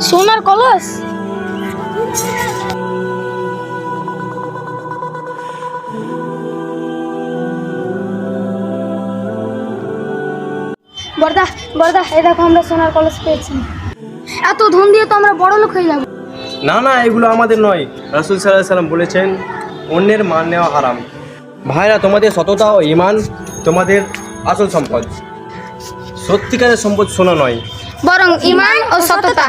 সোনার কলস? বড়দা বড়দা, এই দেখো আমরা সোনার কলস পেয়েছি। এত ধন দিয়ে তো আমরা বড় লোক হয়ে যাবো। না না, এগুলো আমাদের নয়। রাসূল সাল্লাল্লাহু আলাইহি সাল্লাম বলেছেন, অন্যের মান নেওয়া হারাম। ভাইরা, তোমাদের সততা ও ঈমান তোমাদের আসল সম্পদ। সত্যিকারের সম্পদ সোনা নয়, বরং ঈমান ও সততা।